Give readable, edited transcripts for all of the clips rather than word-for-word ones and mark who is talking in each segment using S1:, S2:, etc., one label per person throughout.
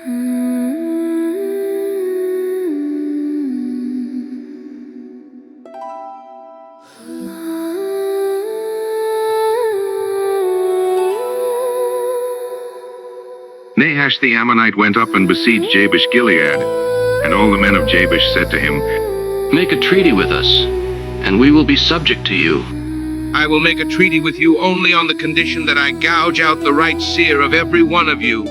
S1: Nahash the Ammonite went up and besieged Jabesh Gilead, and all the men of Jabesh said to him,
S2: "Make a treaty with us, and we will be subject to you."
S3: I will make a treaty with you only on the condition that I gouge out the right seer of every one of you,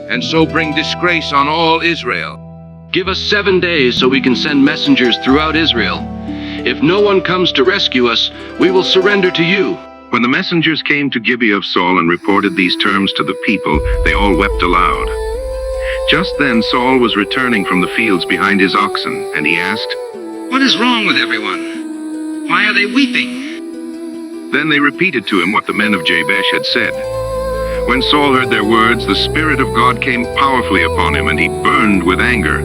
S3: and so bring disgrace on all Israel.
S2: Give us 7 days so we can send messengers throughout Israel. If no one comes to rescue us, we will surrender to you.
S1: When the messengers came to Gibeah of Saul and reported these terms to the people, they all wept aloud. Just then Saul was returning from the fields behind his oxen, and he asked,
S3: What is wrong with everyone? Why are they weeping?
S1: Then they repeated to him what the men of Jabesh had said. When Saul heard their words, the Spirit of God came powerfully upon him, and he burned with anger.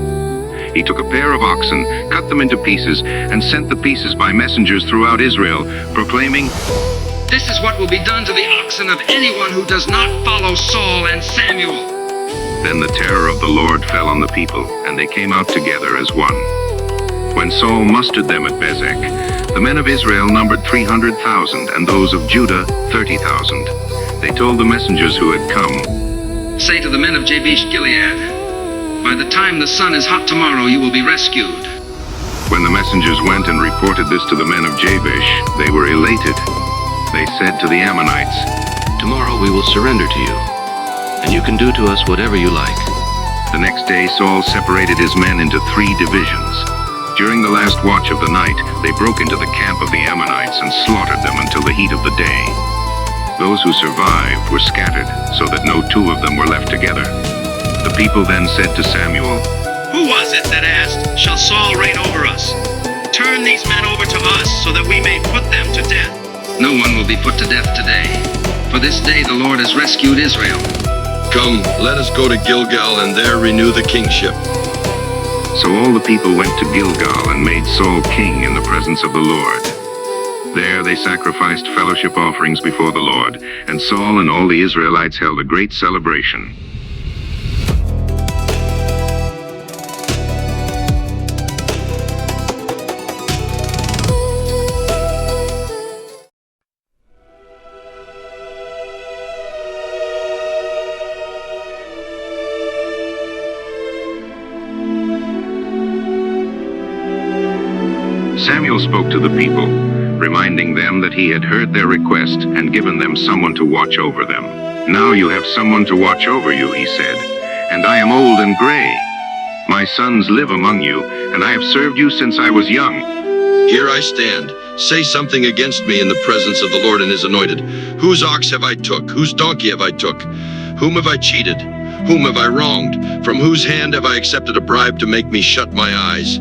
S1: He took a pair of oxen, cut them into pieces, and sent the pieces by messengers throughout Israel, proclaiming,
S3: This is what will be done to the oxen of anyone who does not follow Saul and Samuel.
S1: Then the terror of the Lord fell on the people, and they came out together as one. When Saul mustered them at Bezek, the men of Israel numbered 300,000, and those of Judah 30,000. They told the messengers who had come,
S3: Say to the men of Jabesh Gilead, By the time the sun is hot tomorrow, you will be rescued.
S1: When the messengers went and reported this to the men of Jabesh, they were elated. They said to the Ammonites,
S2: Tomorrow we will surrender to you, and you can do to us whatever you like.
S1: The next day Saul separated his men into 3 divisions. During the last watch of the night, they broke into the camp of the Ammonites and slaughtered them until the heat of the day. Those who survived were scattered, so that no 2 of them were left together. The people then said to Samuel,
S4: Who was it that asked, Shall Saul reign over us? Turn these men over to us, so that we may put them to death.
S3: No one will be put to death today, for this day the Lord has rescued Israel.
S5: Come, let us go to Gilgal and there renew the kingship.
S1: So all the people went to Gilgal and made Saul king in the presence of the Lord. There they sacrificed fellowship offerings before the Lord, and Saul and all the Israelites held a great celebration. Samuel spoke to the people, reminding them that he had heard their request and given them someone to watch over them. Now you have someone to watch over you, he said, and I am old and gray. My sons live among you, and I have served you since I was young.
S5: Here I stand. Say something against me in the presence of the Lord and his anointed. Whose ox have I took? Whose donkey have I took? Whom have I cheated? Whom have I wronged? From whose hand have I accepted a bribe to make me shut my eyes?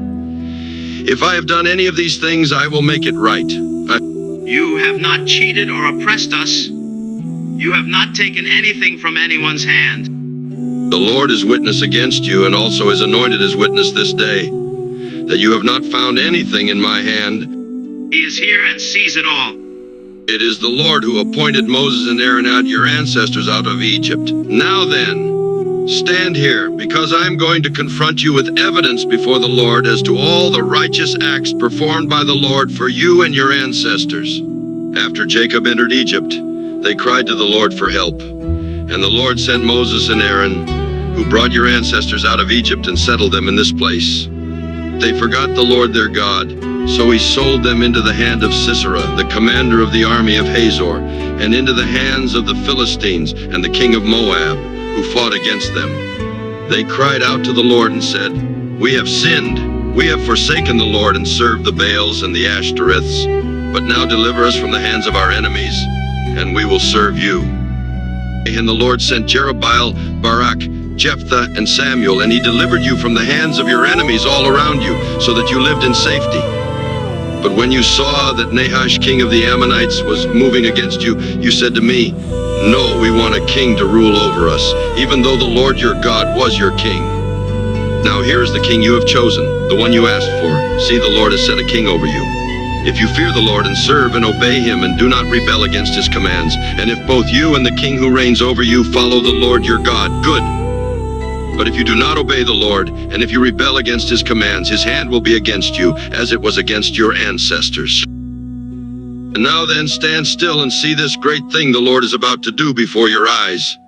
S5: If I have done any of these things, I will make it right.
S4: You have not cheated or oppressed us. You have not taken anything from anyone's hand.
S5: The Lord is witness against you, and also his anointed is witness this day, that you have not found anything in my hand.
S4: He is here and sees it all.
S5: It is the Lord who appointed Moses and Aaron out, your ancestors, out of Egypt. Now then, stand here, because I am going to confront you with evidence before the Lord as to all the righteous acts performed by the Lord for you and your ancestors. After Jacob entered Egypt, they cried to the Lord for help. And the Lord sent Moses and Aaron, who brought your ancestors out of Egypt and settled them in this place. They forgot the Lord their God, so he sold them into the hand of Sisera, the commander of the army of Hazor, and into the hands of the Philistines and the king of Moab, who fought against them. They cried out to the Lord and said, We have sinned. We have forsaken the Lord and served the Baals and the Ashtoreths. But now deliver us from the hands of our enemies, and we will serve you. And the Lord sent Jerubbaal, Barak, Jephthah, and Samuel, and he delivered you from the hands of your enemies all around you, so that you lived in safety. But when you saw that Nahash, king of the Ammonites, was moving against you, you said to me, No, we want a king to rule over us, even though the Lord your God was your king. Now here is the king you have chosen, the one you asked for. See, the Lord has set a king over you. If you fear the Lord and serve and obey him and do not rebel against his commands, and if both you and the king who reigns over you follow the Lord your God, good. But if you do not obey the Lord, and if you rebel against his commands, his hand will be against you, as it was against your ancestors. And now then, stand still and see this great thing the Lord is about to do before your eyes.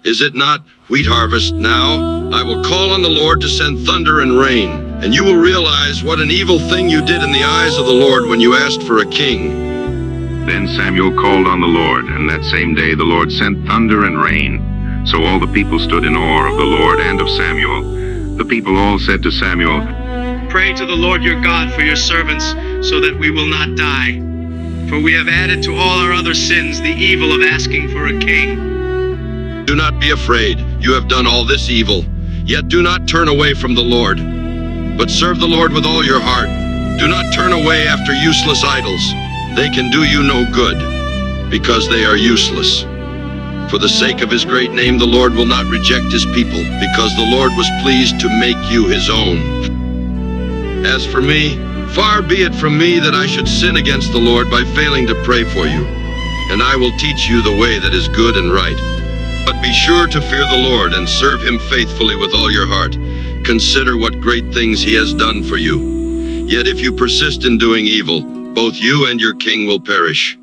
S5: Is it not wheat harvest now? I will call on the Lord to send thunder and rain, and you will realize what an evil thing you did in the eyes of the Lord when you asked for a king.
S1: Then Samuel called on the Lord, and that same day the Lord sent thunder and rain. So all the people stood in awe of the Lord and of Samuel. The people all said to Samuel,
S4: Pray to the Lord your God for your servants, so that we will not die. For we have added to all our other sins the evil of asking for a king.
S5: Do not be afraid, you have done all this evil. Yet do not turn away from the Lord, but serve the Lord with all your heart. Do not turn away after useless idols. They can do you no good, because they are useless. For the sake of his great name, the Lord will not reject his people, because the Lord was pleased to make you his own. As for me, far be it from me that I should sin against the Lord by failing to pray for you. And I will teach you the way that is good and right. But be sure to fear the Lord and serve him faithfully with all your heart. Consider what great things he has done for you. Yet if you persist in doing evil, both you and your king will perish.